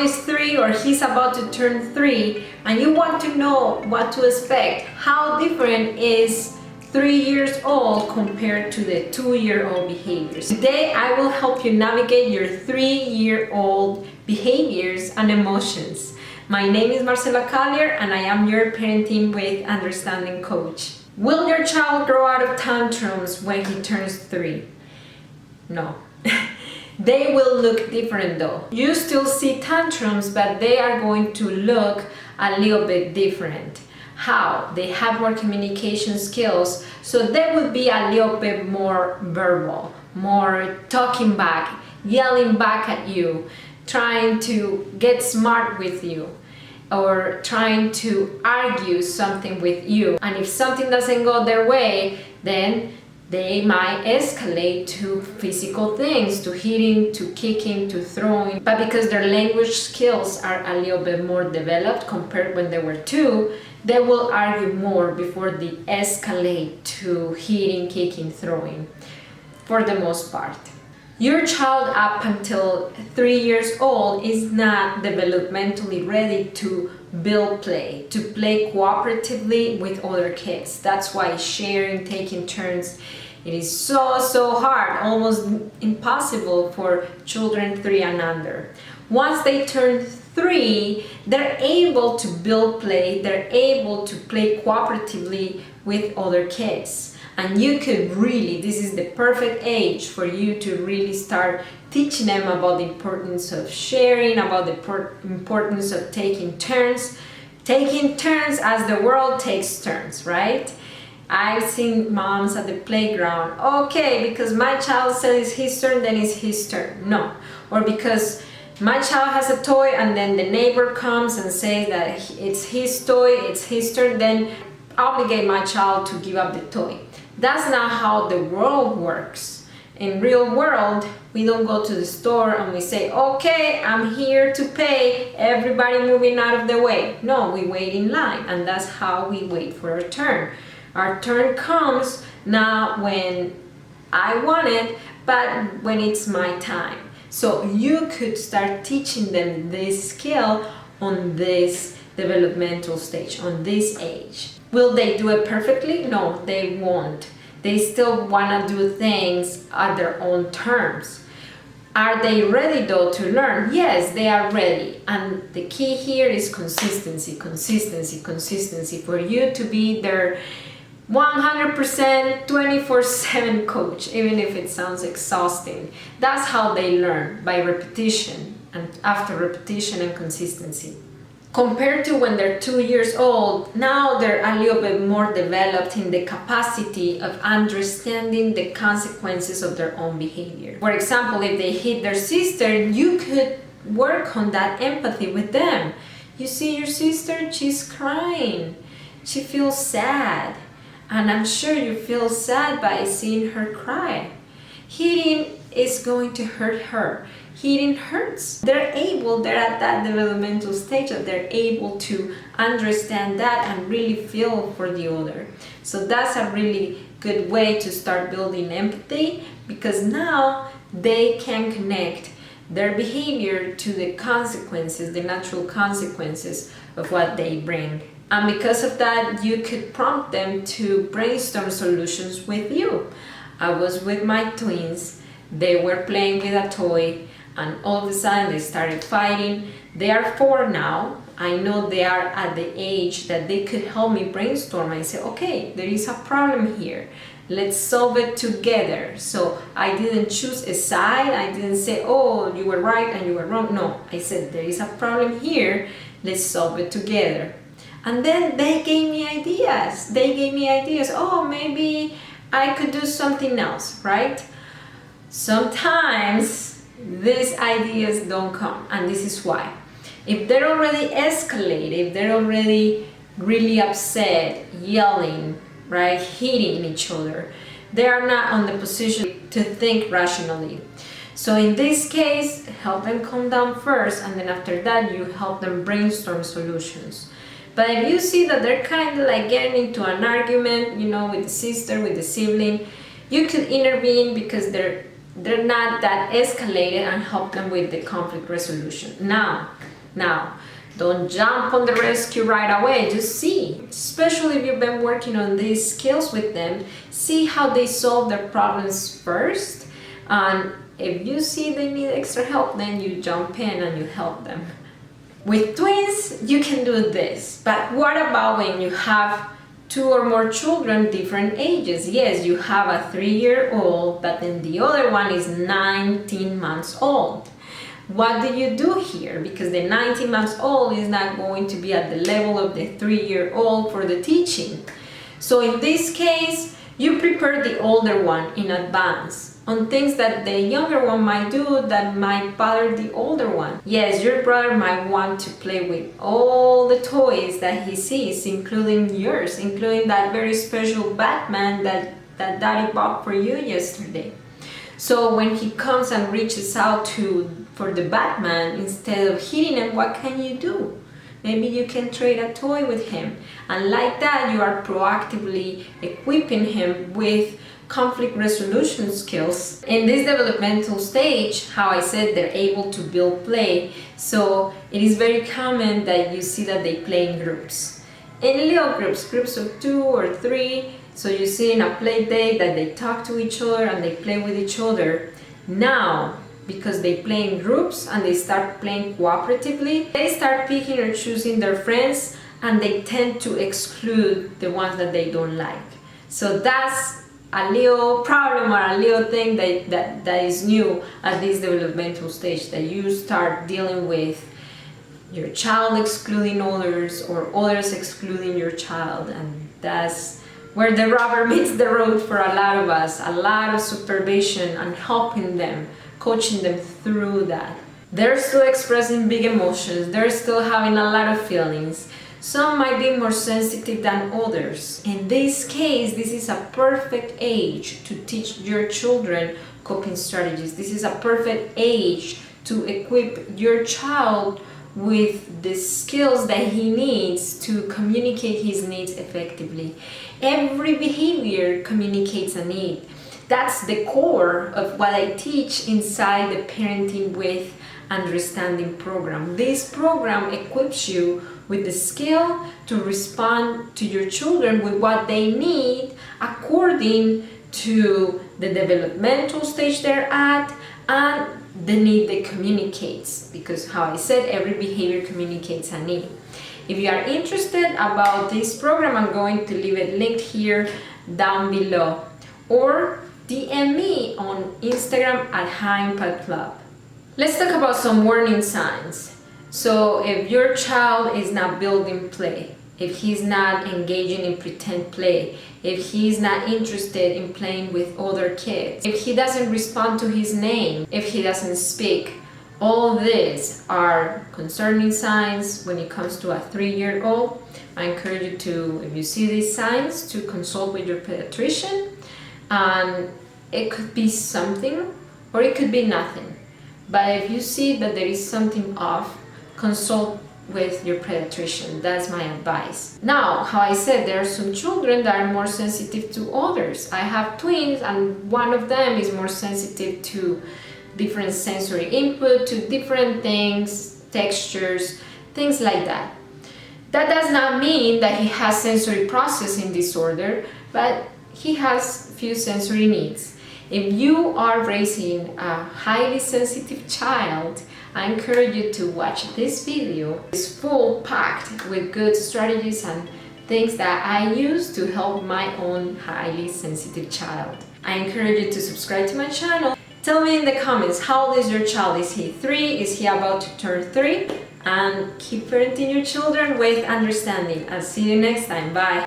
is 3 or he's about to turn 3 and you want to know what to expect, how different is 3 years old compared to the 2-year-old behaviors. Today I will help you navigate your 3-year-old behaviors and emotions. My name is Marcela Collier and I am your Parenting with Understanding coach. Will your child grow out of tantrums when he turns 3? No. They will look different though. You still see tantrums, but they are going to look a little bit different. How? They have more communication skills, so they will be a little bit more verbal, more talking back, yelling back at you, trying to get smart with you, or trying to argue something with you. And if something doesn't go their way, then they might escalate to physical things, to hitting, to kicking, to throwing. But because their language skills are a little bit more developed compared when they were 2, they will argue more before they escalate to hitting, kicking, throwing, for the most part. Your child up until 3 years old is not developmentally ready to build play, to play cooperatively with other kids. That's why sharing, taking turns, it is so hard, almost impossible for children 3 and under. Once they turn 3, they're able to build play, they're able to play cooperatively with other kids. And you could really, this is the perfect age for you to really start teaching them about the importance of sharing, about the importance of taking turns as the world takes turns, right? I've seen moms at the playground, okay, because my child says it's his turn, then it's his turn. No. Or because my child has a toy and then the neighbor comes and says that it's his toy, it's his turn, then obligate my child to give up the toy. That's not how the world works. In real world, we don't go to the store and we say, okay, I'm here to pay, everybody moving out of the way. No, we wait in line, and that's how we wait for our turn. Our turn comes not when I want it, but when it's my time. So you could start teaching them this skill on this developmental stage, on this age. Will they do it perfectly? No, they won't. They still want to do things at their own terms. Are they ready though to learn? Yes, they are ready. And the key here is consistency, consistency, consistency, for you to be their 100% 24/7 coach, even if it sounds exhausting. That's how they learn, by repetition, and after repetition and consistency. Compared to when they're 2 years old, now they're a little bit more developed in the capacity of understanding the consequences of their own behavior. For example, if they hit their sister, you could work on that empathy with them. You see your sister, she's crying. She feels sad. And I'm sure you feel sad by seeing her cry. Hitting is going to hurt her. Hitting hurts. They're at that developmental stage that they're able to understand that and really feel for the other. So that's a really good way to start building empathy, because now they can connect their behavior to the consequences, the natural consequences of what they bring. And because of that, you could prompt them to brainstorm solutions with you. I was with my twins, they were playing with a toy, and all of a sudden they started fighting. They are 4 now. I know they are at the age that they could help me brainstorm. I said, okay, there is a problem here. Let's solve it together. So I didn't choose a side. I didn't say, oh, you were right and you were wrong. No, I said, there is a problem here. Let's solve it together. And then they gave me ideas. Oh, maybe I could do something else, right? Sometimes these ideas don't come, and this is why. If they're already escalated, if they're already really upset, yelling, right, hitting each other, they are not on the position to think rationally. So in this case, help them calm down first, and then after that, you help them brainstorm solutions. But if you see that they're kind of like getting into an argument, you know, with the sister, with the sibling, you could intervene because they're not that escalated and help them with the conflict resolution. Now, Now, don't jump on the rescue right away, just see. Especially if you've been working on these skills with them, see how they solve their problems first. And if you see they need extra help, then you jump in and you help them. With twins, you can do this. But what about when you have 2 or more children different ages? Yes, you have a 3-year-old, but then the other one is 19 months old. What do you do here? Because the 19 months old is not going to be at the level of the 3-year-old for the teaching. So in this case, you prepare the older one in advance on things that the younger one might do that might bother the older one. Yes, your brother might want to play with all the toys that he sees, including yours, including that very special Batman that Daddy bought for you yesterday. So when he comes and reaches out for the Batman, instead of hitting him, what can you do? Maybe you can trade a toy with him. And like that, you are proactively equipping him with conflict resolution skills. In this developmental stage, how I said, they're able to build play. So it is very common that you see that they play in groups. In little groups of 2 or 3. So you see in a play date that they talk to each other and they play with each other. Now, because they play in groups and they start playing cooperatively, they start picking or choosing their friends and they tend to exclude the ones that they don't like. So that's a little problem or a little thing that is new at this developmental stage, that you start dealing with your child excluding others or others excluding your child, and that's where the rubber meets the road for a lot of us. A lot of supervision and helping them, coaching them through that. They're still expressing big emotions, they're still having a lot of feelings. Some might be more sensitive than others. In this case, this is a perfect age to teach your children coping strategies. This is a perfect age to equip your child with the skills that he needs to communicate his needs effectively. Every behavior communicates a need. That's the core of what I teach inside the Parenting with Understanding program. This program equips you with the skill to respond to your children with what they need according to the developmental stage they're at and the need they communicates, because how I said, every behavior communicates a need. If you are interested about this program, I'm going to leave it linked here down below, or DM me on Instagram at HiMPadClub. Let's talk about some warning signs. So if your child is not building play, if he's not engaging in pretend play, if he's not interested in playing with other kids, if he doesn't respond to his name, if he doesn't speak, all these are concerning signs when it comes to a 3-year-old. I encourage you to, if you see these signs, to consult with your pediatrician. And it could be something or it could be nothing. But if you see that there is something off, consult with your pediatrician. That's my advice. Now, how I said, there are some children that are more sensitive to others. I have twins and one of them is more sensitive to different sensory input, to different things, textures, things like that. That does not mean that he has sensory processing disorder, but he has few sensory needs. If you are raising a highly sensitive child, I encourage you to watch this video. It's full packed with good strategies and things that I use to help my own highly sensitive child. I encourage you to subscribe to my channel. Tell me in the comments, how old is your child? Is he 3? Is he about to turn 3? And keep parenting your children with understanding. I'll see you next time. Bye.